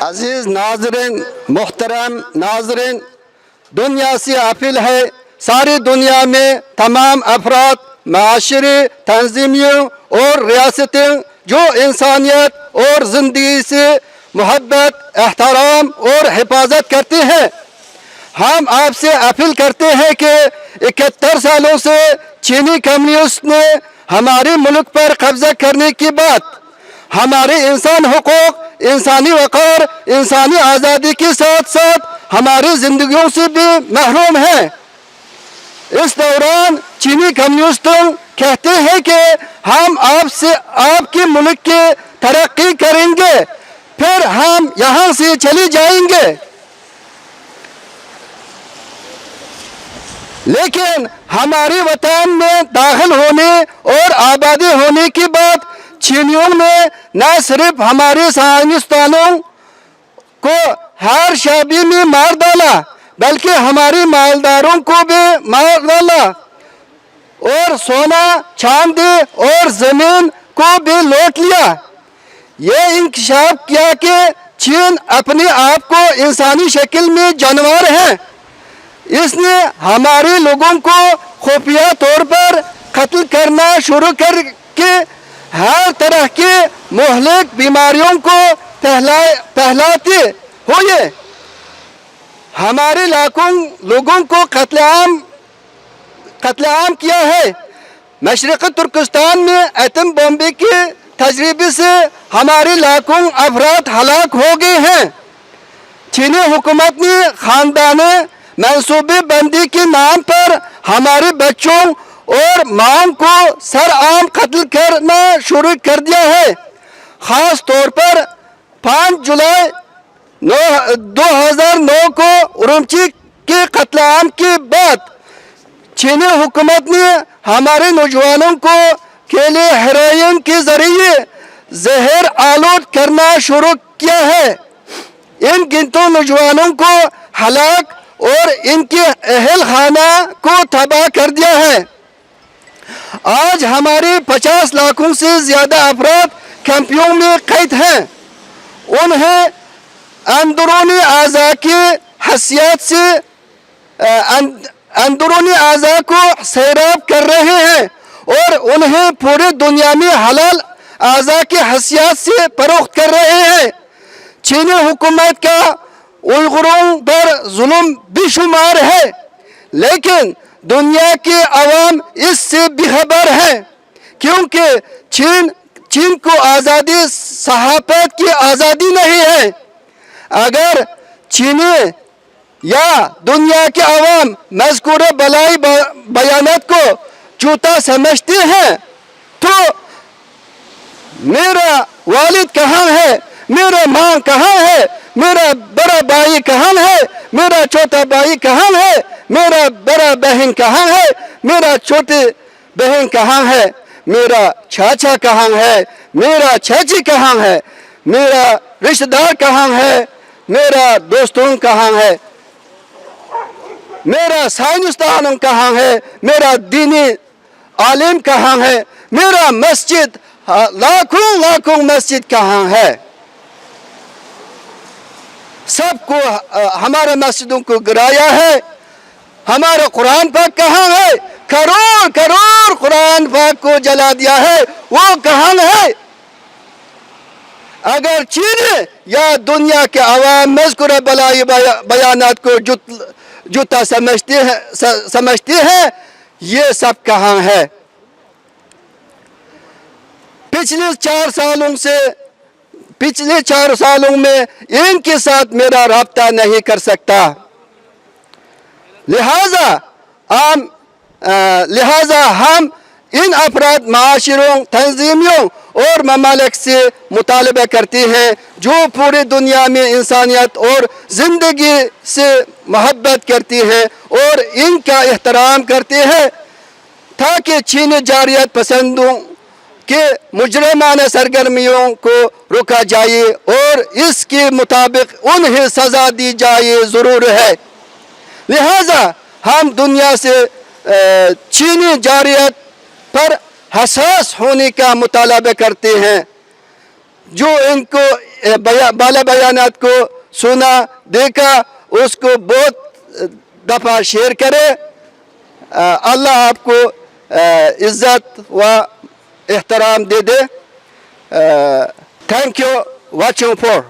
अजीज नाजरीन, मोहतरम नाजरीन, दुनिया से अपील है सारी दुनिया में तमाम अफराद, माशरे, तंजीमियों और रियासतें जो इंसानियत और ज़िंदगी से मोहब्बत, एहतराम और हिफाजत करते हैं, हम आपसे अपील करते हैं कि 71 सालों से चीनी कम्युनिस्ट ने हमारे मुल्क पर कब्जा करने के बाद हमारे इंसान हुकूक, इंसानी वक़ार, इंसानी आज़ादी के साथ साथ हमारी ज़िंदगियों से भी महरूम हैं। इस दौरान चीनी कम्युनिस्टों कहते हैं कि हम आपसे आपके मुल्क की तरक्की करेंगे, फिर हम यहाँ से चले जाएंगे। लेकिन हमारे वतन में दाखिल होने और आबादी होने के बाद चीनियों ने न सिर्फ हमारे साइंसदानों को हर शादी में मार डाला, बल्कि हमारे मालदारों को भी मार डाला और सोना, चांदी और ज़मीन को भी लूट लिया। ये इंकशाफ किया कि चीन अपने आप को इंसानी शक्ल में जानवर है। इसने हमारे लोगों को खुफिया तौर पर कत्ल करना शुरू करके हर तरह के मुहलिक बीमारियों को फैलाते हुए हमारे लाखों लोगों को कत्लेआम किया है। मशरक़ी तुर्किस्तान में एटम बम के तजर्बे से हमारे लाखों अफराद हलाक हो गए हैं। चीनी हुकूमत ने खानदानी मनसूबे बंदी के नाम पर हमारे बच्चों और मां को सरेआम कत्ल करना शुरू कर दिया है। ख़ास तौर पर 5 जुलाई 2009 को उरुमची के कत्लेआम के बाद चीनी हुकूमत ने हमारे नौजवानों को केले हेरोइन के जरिए जहर आलूद करना शुरू किया है। इन गिनती नौजवानों को हलाक और इनके अहल खाना को तबाह कर दिया है। आज हमारे 50 लाखों से ज़्यादा अफराद कैंपों में कैद हैं। उन्हें अंदरूनी आज़ा की हैसियत से अंदरूनी आज़ा को सैराब कर रहे हैं और उन्हें पूरी दुनिया में हलाल आज़ा की हैसियत से फरोख्त कर रहे हैं। चीनी हुकूमत का उइगुरों पर जुल्म बेशुमार है, लेकिन दुनिया की आवाम इससे बेखबर है, क्योंकि चीन को आज़ादी सहाफ़त की आज़ादी नहीं है। अगर चीनी या दुनिया के आवाम मज़कूर बलाई बयानात को झूठा समझते हैं, तो मेरा वालिद कहाँ है, मेरा माँ कहाँ है, मेरा बड़ा भाई कहाँ है, मेरा छोटा भाई कहाँ है, मेरा बड़ा बहन कहाँ है, मेरा छोटी बहन कहाँ है, मेरा चाचा कहाँ है, मेरा चाची कहाँ है, मेरा रिश्तेदार कहाँ है, मेरा दोस्तों कहाँ है, मेरा साइंसदान कहाँ है, मेरा दीनी आलिम कहाँ है, मेरा मस्जिद लाखों मस्जिद कहाँ है। सबको हमारे मस्जिदों को गिराया है। हमारा कुरान पाक कहाँ है? करोड़ कुरान पाक को जला दिया है, वो कहाँ है? अगर चीन या दुनिया के आवाम मज़कूर बलाई बयानात को झूठा समझते हैं, ये सब कहाँ है? पिछले 4 सालों में इनके साथ मेरा राब्ता नहीं कर सकता। लिहाजा हम इन अफराद, माशरों, तंजीमियों और ममालिक से मुतालबा करते हैं जो पूरी दुनिया में इंसानियत और ज़िंदगी से मोहब्बत करती हैं और इनका एहतराम करते हैं, ताकि चीनी जारियत पसंदों के मुजरमाना सरगर्मियों को रोका जाए और इसके मुताबिक उन्हें सज़ा दी जाए ज़रूर है। लिहाजा हम दुनिया से चीनी जारियत पर हसास होने का मुतालबा करते हैं, जो इनको بالا بیانات کو سنا دیکھا اس کو بہت دفعہ شیئر کرے. اللہ آپ کو عزت و احترام دے دے. Thank you watching four.